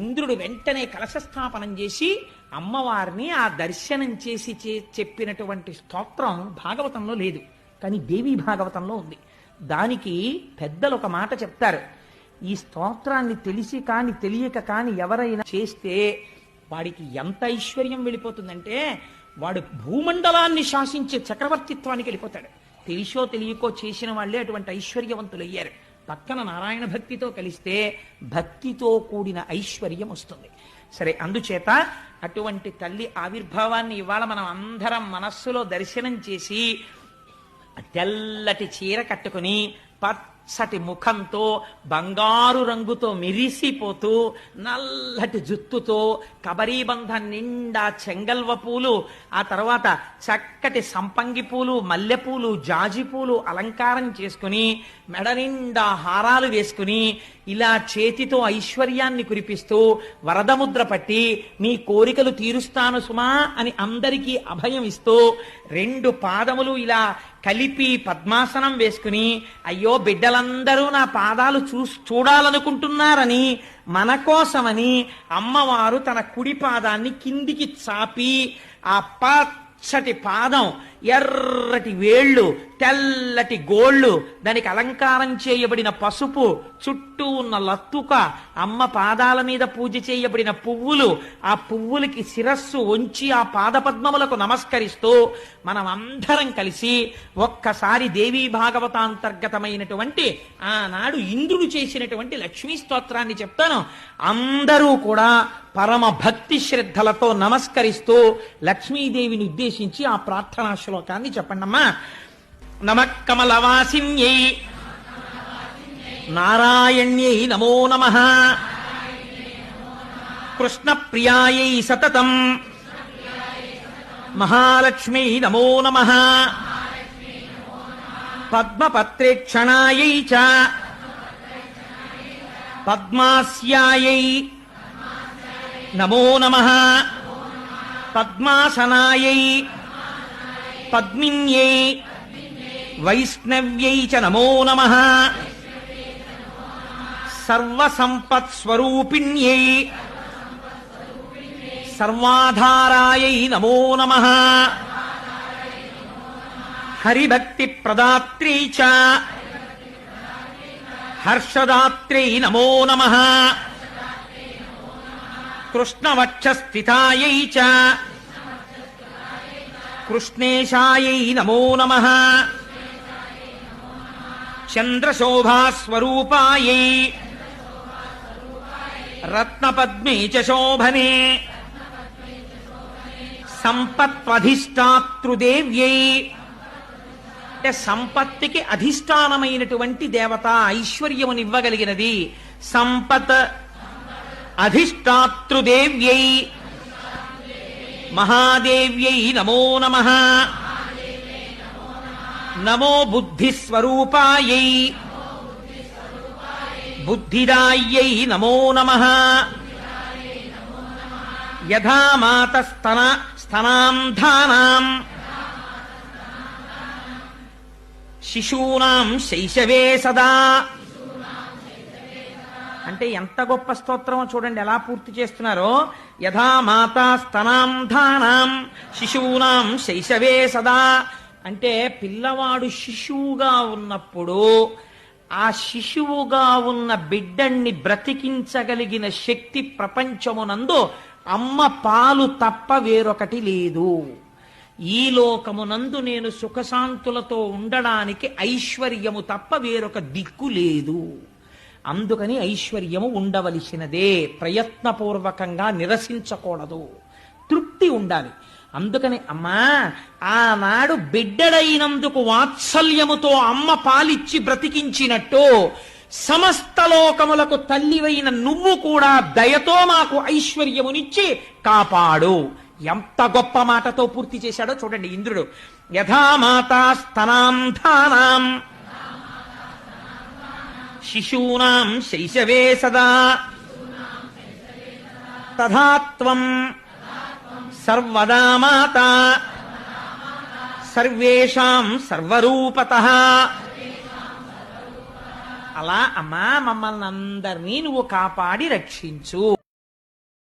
ఇంద్రుడు వెంటనే కలశస్థాపనం చేసి అమ్మవారిని ఆ దర్శనం చేసి చెప్పినటువంటి స్తోత్రం భాగవతంలో లేదు, కానీ దేవీ భాగవతంలో ఉంది. దానికి పెద్దలు ఒక మాట చెప్తారు, ఈ స్తోత్రాన్ని తెలిసి కాని తెలియక కాని ఎవరైనా చేస్తే వాడికి ఎంత ఐశ్వర్యం వెళ్ళిపోతుందంటే వాడు భూమండలాన్ని శాసించే చక్రవర్తిత్వానికి వెళ్ళిపోతాడు. తెలిసో తెలియకో చేసిన వాళ్ళే అటువంటి ఐశ్వర్యవంతులయ్యారు. పక్కన నారాయణ భక్తితో కలిస్తే భక్తితో కూడిన ఐశ్వర్యం వస్తుంది. సరే, అందుచేత అటువంటి తల్లి ఆవిర్భావాన్ని ఇవాళ మనం అందరం మనస్సులో దర్శనం చేసి తెల్లటి చీర కట్టుకుని పచ్చటి ముఖంతో బంగారు రంగుతో మెరిసిపోతూ నల్లటి జుత్తుతో కబరీబంధం నిండా చెంగల్వ పూలు, ఆ తర్వాత చక్కటి సంపంగి పూలు, మల్లెపూలు, జాజి పూలు అలంకారం చేసుకుని మెడ నిండా హారాలు వేసుకుని ఇలా చేతితో ఐశ్వర్యాన్ని కురిపిస్తూ వరదముద్ర పట్టి నీ కోరికలు తీరుస్తాను సుమా అని అందరికీ అభయం ఇస్తూ 2 పాదములు ఇలా కలిపి పద్మాసనం వేసుకుని అయ్యో బిడ్డలందరూ నా పాదాలు చూడాలనుకుంటున్నారని మన కోసమని అమ్మవారు తన కుడి పాదాన్ని కిందికి చాపి ఆ పచ్చటి పాదం, ఎర్రటి వేళ్ళు, తెల్లటి గోళ్ళు, దానికి అలంకారం చేయబడిన పసుపు, చుట్టూ ఉన్న లత్తుక, అమ్మ పాదాల మీద పూజ చేయబడిన పువ్వులు, ఆ పువ్వులకి శిరస్సు వంచి ఆ పాదపద్మములకు నమస్కరిస్తూ మనం అందరం కలిసి ఒక్కసారి దేవీ భాగవతాంతర్గతమైనటువంటి ఆనాడు ఇంద్రుడు చేసినటువంటి లక్ష్మీ స్తోత్రాన్ని చెప్తాను. అందరూ కూడా పరమ భక్తి శ్రద్ధలతో నమస్కరిస్తూ లక్ష్మీదేవిని ఉద్దేశించి ఆ ప్రార్థనా శ్లోకాన్ని చెప్పండమ్మా. నమః కమలవాసిన్యై నారాయణ్యై నమో నమః, కృష్ణప్రియాయై సతతం మహాలక్ష్మీ నమో నమః, పద్మపత్రేక్షణాయై చ పద్మాస్యాయై నమో నమః, పద్మాసనాయై పద్మిన్యై వైష్ణవ్యై చ నమో నమః, సర్వసంపత్స్వరూపిణ్యై సర్వాధారాయై నమో నమః, హరిభక్తి ప్రదాత్రీ చ హర్షదాత్ర్యై నమో నమః, కృష్ణవక్షస్థితాయై చ కృష్ణేశాయై నమో నమః, చంద్రశోభాస్వరూపాయై రత్నపద్మే చ శోభనే సంపత్వధిష్టాతృదేవ్యై, అంటే సంపత్తికి అధిష్టానమైనటువంటి దేవత, ఐశ్వర్యమునివ్వగలిగినది. సంపత్ అధిష్టాతృదేవ్యై మహాదేవ్యై నమో నమః, నమో బుద్ధిస్వరూపాయై బుద్ధిదాయ్యై నమో నమః, యథా మాతస్తనాంధానాం శిశూనాం శైశవే సదా. అంటే ఎంత గొప్ప స్తోత్రమో చూడండి, ఎలా పూర్తి చేస్తున్నారో. యథా మాతా స్తనాంధానాం శిశూనాం శైశవే సదా అంటే పిల్లవాడు శిశువుగా ఉన్నప్పుడు ఆ శిశువుగా ఉన్న బిడ్డణ్ణి బ్రతికించగలిగిన శక్తి ప్రపంచమునందు అమ్మ పాలు తప్ప వేరొకటి లేదు. ఈ లోకమునందు నేను సుఖశాంతులతో ఉండడానికి ఐశ్వర్యము తప్ప వేరొక దిక్కు లేదు. అందుకని ఐశ్వర్యము ఉండవలసినదే, ప్రయత్నపూర్వకంగా నిరసించకూడదు, తృప్తి ఉండాలి. అందుకని అమ్మా ఆనాడు బిడ్డడైనందుకు వాత్సల్యముతో అమ్మ పాలిచ్చి బ్రతికించినట్టు సమస్త లోకములకు తల్లివైన నువ్వు కూడా దయతో మాకు ఐశ్వర్యమునిచ్చి కాపాడు. ఎంత గొప్ప మాటతో పూర్తి చేశాడో చూడండి ఇంద్రుడు. యథా మాతా స్తనాంధానాం శిశూనాం శైశవే సదా తథా త్వం సర్వదా మాతా సర్వేషాం సర్వరూపతః. అలా అమ్మా మమ్మల్ని అందరినీ నువ్వు కాపాడి రక్షించు.